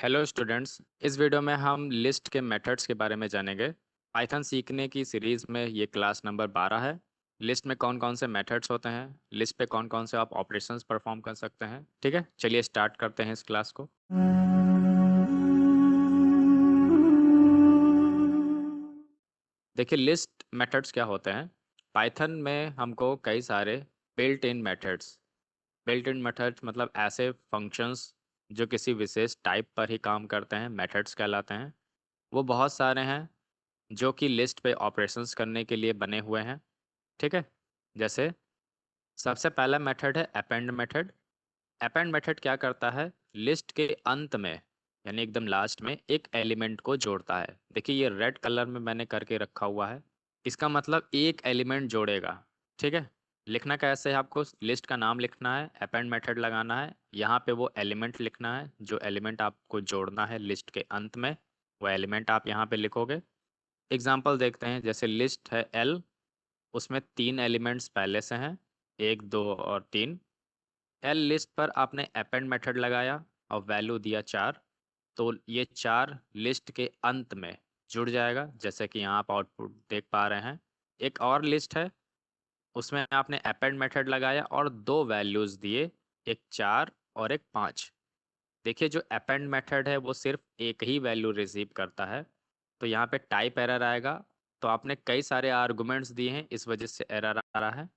Hello students. इस video में हम लिस्ट के मेथड्स के बारे में जानेंगे। पाइथन सीखने की सीरीज में ये क्लास नंबर 12 है। लिस्ट में कौन कौन से मेथड्स होते हैं, लिस्ट पे कौन कौन से आप ऑपरेशंस परफॉर्म कर सकते हैं। ठीक है, चलिए स्टार्ट करते हैं इस क्लास को। देखिए, लिस्ट मेथड्स क्या होते हैं। पाइथन में हमको कई सारे बिल्ट इन मेथड्स मतलब ऐसे फंक्शंस जो किसी विशेष टाइप पर ही काम करते हैं, मेथड्स कहलाते हैं। वो बहुत सारे हैं जो कि लिस्ट पे ऑपरेशंस करने के लिए बने हुए हैं। ठीक है, जैसे सबसे पहला मेथड है अपेंड मेथड। अपेंड मेथड क्या करता है, लिस्ट के अंत में यानी एकदम लास्ट में एक एलिमेंट को जोड़ता है। देखिए, ये रेड कलर में मैंने करके रखा हुआ है। इसका मतलब एक एलिमेंट जोड़ेगा। ठीक है, लिखना कैसे है, आपको लिस्ट का नाम लिखना है, अपेंड मेथड लगाना है, यहाँ पे वो एलिमेंट लिखना है जो एलिमेंट आपको जोड़ना है लिस्ट के अंत में। वो एलिमेंट आप यहाँ पे लिखोगे। एग्जाम्पल देखते हैं, जैसे लिस्ट है एल, उसमें 3 एलिमेंट्स पहले से हैं, 1 2 और 3। एल लिस्ट पर आपने अपेंड मेथड लगाया और वैल्यू दिया 4, तो ये 4 लिस्ट के अंत में जुड़ जाएगा, जैसे कि यहाँ आप आउटपुट देख पा रहे हैं। एक और लिस्ट है, उसमें आपने अपेंड मेथड लगाया और 2 वैल्यूज़ दिए, एक 4 और एक 5। देखिए, जो अपेंड मेथड है वो सिर्फ एक ही वैल्यू रिसीव करता है, तो यहाँ पे टाइप एरर आएगा। तो आपने कई सारे आर्गुमेंट्स दिए हैं, इस वजह से एरर आ रहा है।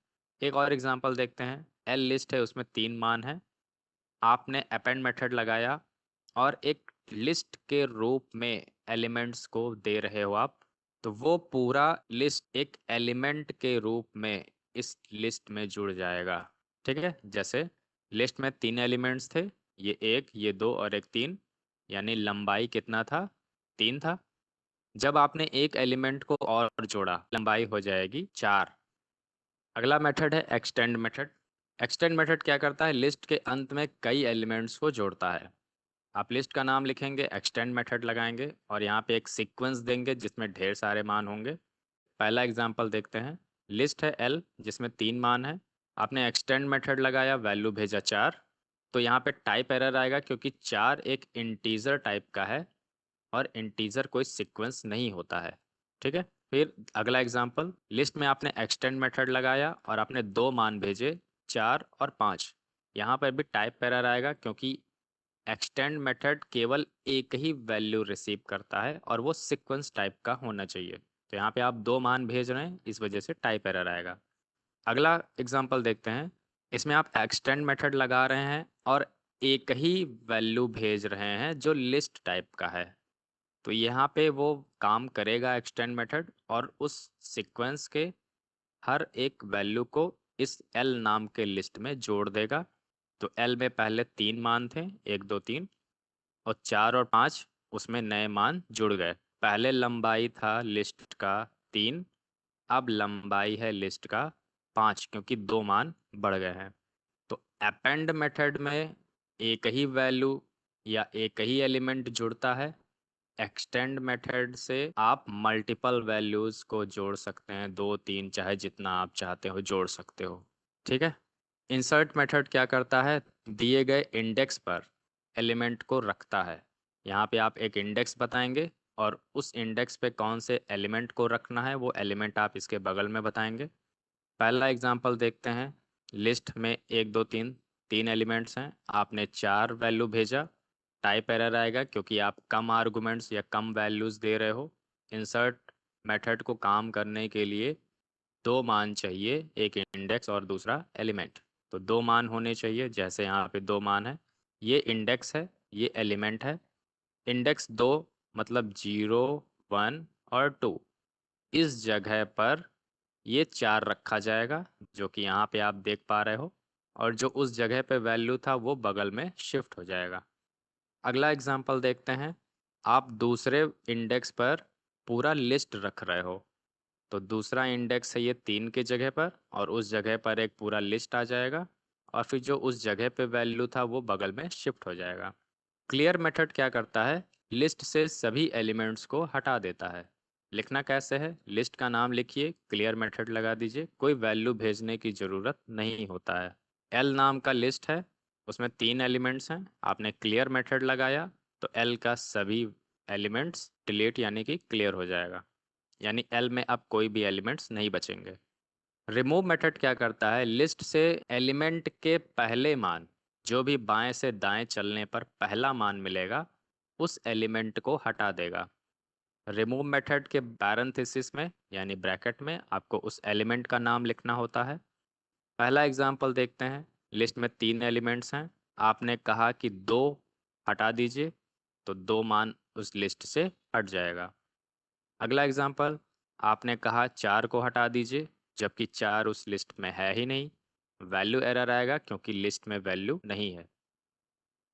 एक और एग्जांपल देखते हैं, एल लिस्ट है, उसमें 3 मान हैं, आपने अपेंड मेथड लगाया और एक लिस्ट के रूप में एलिमेंट्स को दे रहे हो आप, तो वो पूरा लिस्ट एक एलिमेंट के रूप में इस लिस्ट में जुड़ जाएगा। ठीक है, जैसे लिस्ट में 3 एलिमेंट्स थे, ये 1 ये 2 और एक 3, यानी लंबाई कितना था, 3 था। जब आपने एक एलिमेंट को और जोड़ा, लंबाई हो जाएगी 4। अगला मेथड है एक्सटेंड मेथड। एक्सटेंड मेथड क्या करता है, लिस्ट के अंत में कई एलिमेंट्स को जोड़ता है। आप लिस्ट का नाम लिखेंगे, एक्सटेंड मेथड लगाएंगे और यहाँ पे एक सीक्वेंस देंगे जिसमें ढेर सारे मान होंगे। पहला एग्जांपल देखते हैं, लिस्ट है एल जिसमें 3 मान है, आपने एक्सटेंड मेथड लगाया, वैल्यू भेजा 4, तो यहाँ पे टाइप एरर आएगा क्योंकि 4 एक इंटीजर टाइप का है और इंटीजर कोई सीक्वेंस नहीं होता है। ठीक है, फिर अगला एग्जांपल, लिस्ट में आपने एक्सटेंड मेथड लगाया और आपने 2 मान भेजे, 4 और 5। यहाँ पर भी टाइप एरर आएगा क्योंकि एक्सटेंड मेथड केवल एक ही वैल्यू रिसीव करता है और वो सीक्वेंस टाइप का होना चाहिए। तो यहाँ पे आप 2 मान भेज रहे हैं, इस वजह से टाइप एरर आएगा। अगला एग्जांपल देखते हैं, इसमें आप एक्सटेंड मेथड लगा रहे हैं और एक ही वैल्यू भेज रहे हैं जो लिस्ट टाइप का है, तो यहाँ पे वो काम करेगा एक्सटेंड मेथड और उस सीक्वेंस के हर एक वैल्यू को इस एल नाम के लिस्ट में जोड़ देगा। तो एल में पहले 3 मान थे, 1 2 3, और 4 और 5 उसमें नए मान जुड़ गए। पहले लंबाई था लिस्ट का 3, अब लंबाई है लिस्ट का 5 क्योंकि 2 मान बढ़ गए हैं। तो अपेंड मेथड में एक ही वैल्यू या एक ही एलिमेंट जुड़ता है। एक्सटेंड मेथड से आप मल्टीपल वैल्यूज़ को जोड़ सकते हैं, 2 3 चाहे जितना आप चाहते हो जोड़ सकते हो। ठीक है, इंसर्ट मेथड क्या करता है, दिए गए इंडेक्स पर एलिमेंट को रखता है। यहाँ पे आप एक इंडेक्स बताएंगे और उस इंडेक्स पे कौन से एलिमेंट को रखना है वो एलिमेंट आप इसके बगल में बताएंगे। पहला एग्जांपल देखते हैं, लिस्ट में 1 2 3 3 एलिमेंट्स हैं, आपने 4 वैल्यू भेजा, टाइप एरर आएगा क्योंकि आप कम आर्गुमेंट्स या कम वैल्यूज़ दे रहे हो। इंसर्ट मेथड को काम करने के लिए 2 मान चाहिए, एक इंडेक्स और दूसरा एलिमेंट। तो 2 मान होने चाहिए, जैसे यहाँ पे 2 मान है, ये इंडेक्स है, ये एलिमेंट है। इंडेक्स 2 मतलब 0 1 और 2, इस जगह पर ये 4 रखा जाएगा जो कि यहाँ पे आप देख पा रहे हो, और जो उस जगह पे वैल्यू था वो बगल में शिफ्ट हो जाएगा। अगला एग्जांपल देखते हैं, आप दूसरे इंडेक्स पर पूरा लिस्ट रख रहे हो, तो दूसरा इंडेक्स है ये 3 के जगह पर और उस जगह पर एक पूरा लिस्ट आ जाएगा, और फिर जो उस जगह पे वैल्यू था वो बगल में शिफ्ट हो जाएगा। क्लियर मेथड क्या करता है, लिस्ट से सभी एलिमेंट्स को हटा देता है। लिखना कैसे है, लिस्ट का नाम लिखिए, क्लियर मेथड लगा दीजिए, कोई वैल्यू भेजने की ज़रूरत नहीं होता है। एल नाम का लिस्ट है, उसमें 3 एलिमेंट्स हैं, आपने क्लियर मेथड लगाया तो एल का सभी एलिमेंट्स डिलीट यानी कि क्लियर हो जाएगा, यानी एल में अब कोई भी एलिमेंट्स नहीं बचेंगे। रिमूव मेथड क्या करता है, लिस्ट से एलिमेंट के पहले मान, जो भी बाएं से दाएं चलने पर पहला मान मिलेगा, उस एलिमेंट को हटा देगा। रिमूव मेथड के पैरेंथेसिस में यानी ब्रैकेट में आपको उस एलिमेंट का नाम लिखना होता है। पहला एग्जांपल देखते हैं। लिस्ट में 3 एलिमेंट्स हैं, आपने कहा कि 2 हटा दीजिए, तो 2 मान उस लिस्ट से हट जाएगा। अगला एग्जांपल, आपने कहा 4 को हटा दीजिए, जबकि 4 उस लिस्ट में है ही नहीं, वैल्यू एरर आएगा क्योंकि लिस्ट में वैल्यू नहीं है।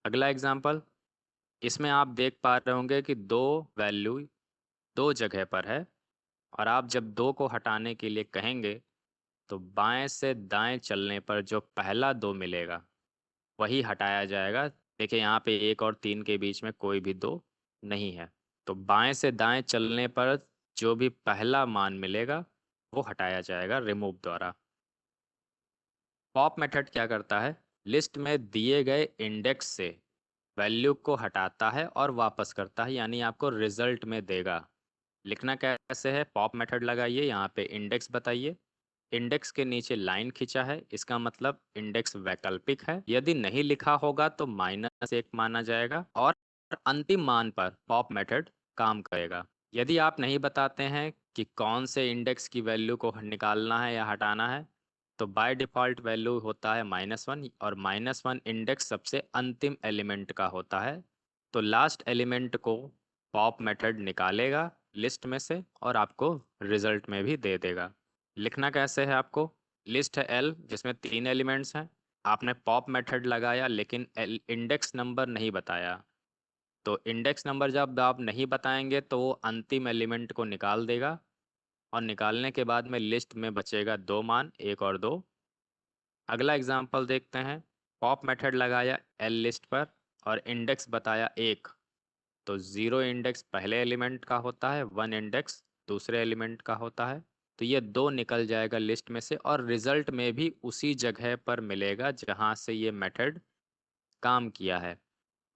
अगला एग्जांपल, इसमें आप देख पा रहे होंगे कि 2 वैल्यू 2 जगह पर है, और आप जब 2 को हटाने के लिए कहेंगे तो बाएं से दाएं चलने पर जो पहला 2 मिलेगा वही हटाया जाएगा। देखिए यहाँ पे 1 और 3 के बीच में कोई भी 2 नहीं है, तो बाएं से दाएं चलने पर जो भी पहला मान मिलेगा वो हटाया जाएगा रिमूव द्वारा। पॉप मेथड क्या करता है, लिस्ट में दिए गए इंडेक्स से वैल्यू को हटाता है और वापस करता है, यानी आपको रिजल्ट में देगा। लिखना कैसे है, पॉप मेथड लगाइए, यहाँ पे इंडेक्स बताइए, इंडेक्स के नीचे लाइन खींचा है, इसका मतलब इंडेक्स वैकल्पिक है, यदि नहीं लिखा होगा तो -1 माना जाएगा, और अंतिम मान पर पॉप मेथड काम करेगा। यदि आप नहीं बताते हैं कि कौन से इंडेक्स की वैल्यू को निकालना है या हटाना है, तो बाय डिफ़ॉल्ट वैल्यू होता है -1, और -1 इंडेक्स सबसे अंतिम एलिमेंट का होता है, तो लास्ट एलिमेंट को पॉप मेथड निकालेगा लिस्ट में से और आपको रिजल्ट में भी दे देगा। लिखना कैसे है आपको, लिस्ट है एल जिसमें 3 एलिमेंट्स हैं, आपने पॉप मेथड लगाया लेकिन इंडेक्स नंबर नहीं बताया, तो इंडेक्स नंबर जब आप नहीं बताएंगे तो वो अंतिम एलिमेंट को निकाल देगा, और निकालने के बाद में लिस्ट में बचेगा 2 मान, 1 और 2। अगला एग्जांपल देखते हैं। पॉप मेथड लगाया एल लिस्ट पर और इंडेक्स बताया 1, तो 0 इंडेक्स पहले एलिमेंट का होता है, 1 इंडेक्स दूसरे एलिमेंट का होता है, तो ये 2 निकल जाएगा लिस्ट में से, और रिजल्ट में भी उसी जगह पर मिलेगा जहाँ से ये मेथड काम किया है।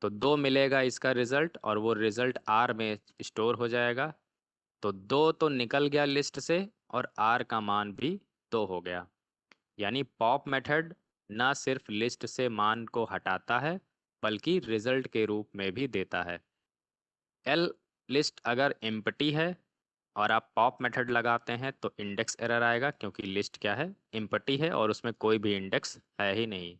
तो 2 मिलेगा इसका रिजल्ट, और वो रिजल्ट आर में स्टोर हो जाएगा, तो 2 तो निकल गया लिस्ट से और आर का मान भी 2 हो गया। यानी पॉप मेथड ना सिर्फ लिस्ट से मान को हटाता है बल्कि रिजल्ट के रूप में भी देता है। एल लिस्ट अगर एम्प्टी है और आप पॉप मेथड लगाते हैं तो इंडेक्स एरर आएगा, क्योंकि लिस्ट क्या है, एम्प्टी है और उसमें कोई भी इंडेक्स है ही नहीं।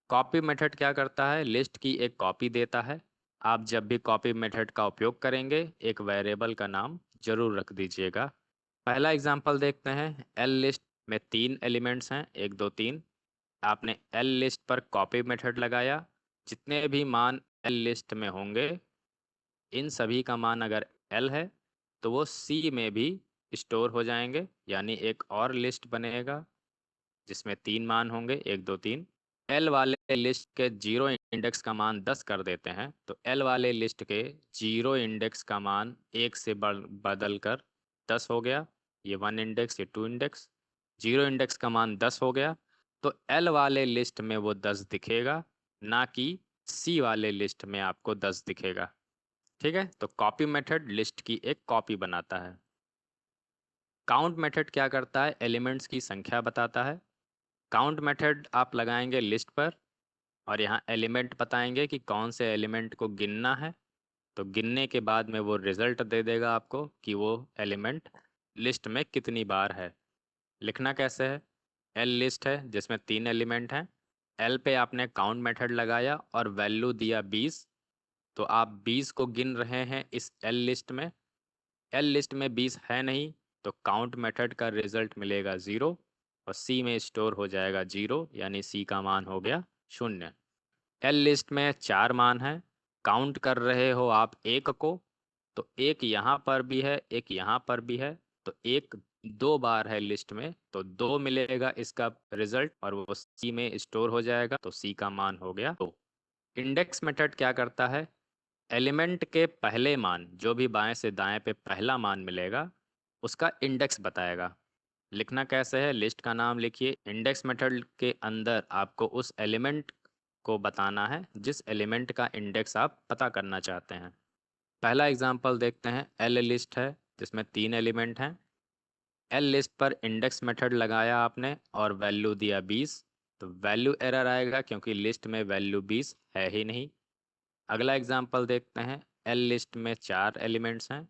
कॉपी मेथड क्या करता है, लिस्ट की एक कॉपी देता है। आप जब भी कॉपी मेथड का उपयोग करेंगे एक वेरिएबल का नाम जरूर रख दीजिएगा। पहला एग्जांपल देखते हैं। एल लिस्ट में 3 एलिमेंट्स हैं, 1 2 3। आपने एल लिस्ट पर कॉपी मेथड लगाया, जितने भी मान एल लिस्ट में होंगे इन सभी का मान अगर एल है तो वो सी में भी स्टोर हो जाएंगे, यानी एक और लिस्ट बनेगा जिसमें 3 मान होंगे, 1 2 3। एल वाले लिस्ट के 0 इंडेक्स का मान 10 कर देते हैं, तो एल वाले लिस्ट के 0 इंडेक्स का मान 1 से बदल कर 10 हो गया। ये 1 इंडेक्स, ये 2 इंडेक्स, 0 इंडेक्स का मान 10 हो गया, तो एल वाले लिस्ट में वो 10 दिखेगा, ना कि सी वाले लिस्ट में आपको 10 दिखेगा। ठीक है, तो कॉपी मेथड लिस्ट की एक कॉपी बनाता है। काउंट मेथड क्या करता है, एलिमेंट्स की संख्या बताता है। काउंट मेथड आप लगाएंगे लिस्ट पर और यहाँ एलिमेंट बताएंगे कि कौन से एलिमेंट को गिनना है, तो गिनने के बाद में वो रिजल्ट दे देगा आपको कि वो एलिमेंट लिस्ट में कितनी बार है। लिखना कैसे है, एल लिस्ट है जिसमें 3 एलिमेंट हैं, एल पे आपने काउंट मेथड लगाया और वैल्यू दिया 20, तो आप 20 को गिन रहे हैं इस एल लिस्ट में। एल लिस्ट में 20 है नहीं, तो काउंट मेथड का रिजल्ट मिलेगा 0, और सी में स्टोर हो जाएगा 0, यानी सी का मान हो गया 0। एल लिस्ट में 4 मान हैं, काउंट कर रहे हो आप 1 को, तो 1 यहाँ पर भी है, 1 यहाँ पर भी है, तो 1 2 बार है लिस्ट में, तो 2 मिलेगा इसका रिजल्ट और वो सी में स्टोर हो जाएगा, तो सी का मान हो गया 2। इंडेक्स मेथड क्या करता है, एलिमेंट के पहले मान, जो भी बाएं से दाएं पे पहला मान मिलेगा उसका इंडेक्स बताएगा। लिखना कैसे है, लिस्ट का नाम लिखिए, इंडेक्स मेथड के अंदर आपको उस एलिमेंट को बताना है जिस एलिमेंट का इंडेक्स आप पता करना चाहते हैं। पहला एग्जांपल देखते हैं। एल लिस्ट है जिसमें 3 एलिमेंट हैं। एल लिस्ट पर इंडेक्स मेथड लगाया आपने और वैल्यू दिया 20, तो वैल्यू एरर आएगा क्योंकि लिस्ट में वैल्यू 20 है ही नहीं। अगला एग्जांपल देखते हैं। एल लिस्ट में 4 एलिमेंट्स हैं।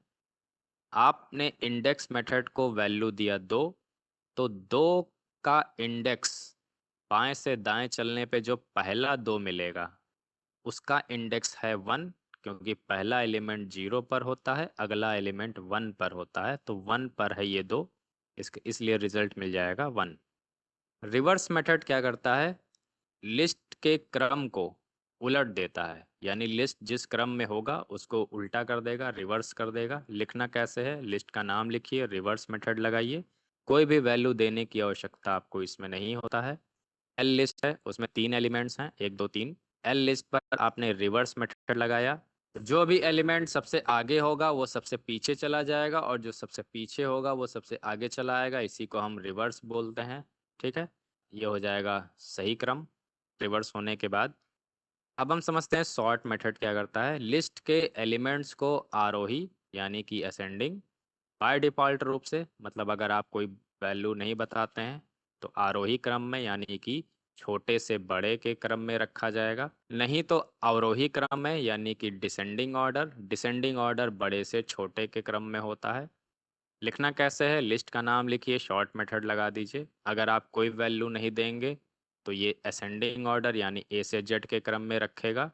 आपने इंडेक्स मेथड को वैल्यू दिया 2, तो 2 का इंडेक्स बाएं से दाएं चलने पे जो पहला 2 मिलेगा उसका इंडेक्स है 1, क्योंकि पहला एलिमेंट 0 पर होता है, अगला एलिमेंट 1 पर होता है, तो 1 पर है ये 2, इसलिए रिजल्ट मिल जाएगा 1। रिवर्स मेथड क्या करता है? लिस्ट के क्रम को उलट देता है, यानी लिस्ट जिस क्रम में होगा उसको उल्टा कर देगा, रिवर्स कर देगा। लिखना कैसे है? लिस्ट का नाम लिखिए, रिवर्स मेथड लगाइए। कोई भी वैल्यू देने की आवश्यकता आपको इसमें नहीं होता है। एल लिस्ट है, उसमें 3 एलिमेंट्स हैं, 1 2 3। एल लिस्ट पर आपने रिवर्स मेथड लगाया, जो भी एलिमेंट सबसे आगे होगा वो सबसे पीछे चला जाएगा और जो सबसे पीछे होगा वो सबसे आगे चला आएगा। इसी को हम रिवर्स बोलते हैं। ठीक है, ये हो जाएगा सही क्रम रिवर्स होने के बाद। अब हम समझते हैं सॉर्ट मेथड क्या करता है। लिस्ट के एलिमेंट्स को आरोही यानी कि असेंडिंग बाय डिफ़ॉल्ट रूप से, मतलब अगर आप कोई वैल्यू नहीं बताते हैं तो आरोही क्रम में यानी कि छोटे से बड़े के क्रम में रखा जाएगा, नहीं तो अवरोही क्रम में यानी कि डिसेंडिंग ऑर्डर। डिसेंडिंग ऑर्डर बड़े से छोटे के क्रम में होता है। लिखना कैसे है? लिस्ट का नाम लिखिए, शॉर्ट मेथड लगा दीजिए। अगर आप कोई वैल्यू नहीं देंगे तो ये असेंडिंग ऑर्डर यानी ए से जेड के क्रम में रखेगा।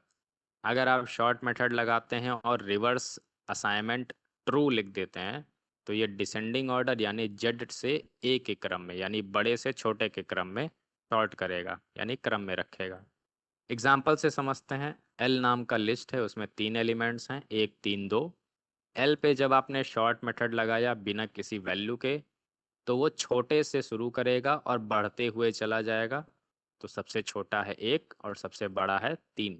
अगर आप शॉर्ट मेथड लगाते हैं और रिवर्स असाइनमेंट ट्रू लिख देते हैं तो ये डिसेंडिंग ऑर्डर यानी जेड से ए के क्रम में यानी बड़े से छोटे के क्रम में सॉर्ट करेगा, यानी क्रम में रखेगा। एग्जाम्पल से समझते हैं। एल नाम का लिस्ट है, उसमें 3 एलिमेंट्स हैं, 1 3 2। एल पे जब आपने शॉर्ट मेथड लगाया बिना किसी वैल्यू के तो वो छोटे से शुरू करेगा और बढ़ते हुए चला जाएगा। तो सबसे छोटा है 1 और सबसे बड़ा है 3।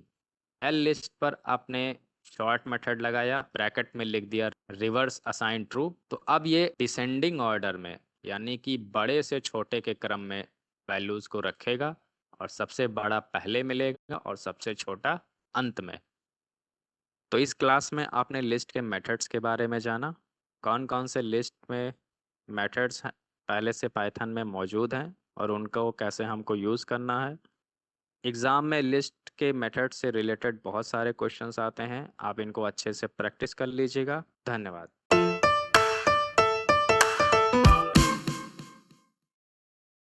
एल लिस्ट पर आपने शॉर्ट मेथड लगाया, ब्रैकेट में लिख दिया रिवर्स असाइन ट्रू, तो अब ये डिसेंडिंग ऑर्डर में यानी कि बड़े से छोटे के क्रम में वैल्यूज को रखेगा और सबसे बड़ा पहले मिलेगा और सबसे छोटा अंत में। तो इस क्लास में आपने लिस्ट के मेथड्स के बारे में जाना, कौन कौन से लिस्ट में मेथड्स पहले से पाइथन में मौजूद हैं और उनको कैसे हमको यूज़ करना है। एग्ज़ाम में लिस्ट के मेथड से रिलेटेड बहुत सारे क्वेश्चंस आते हैं, आप इनको अच्छे से प्रैक्टिस कर लीजिएगा। धन्यवाद।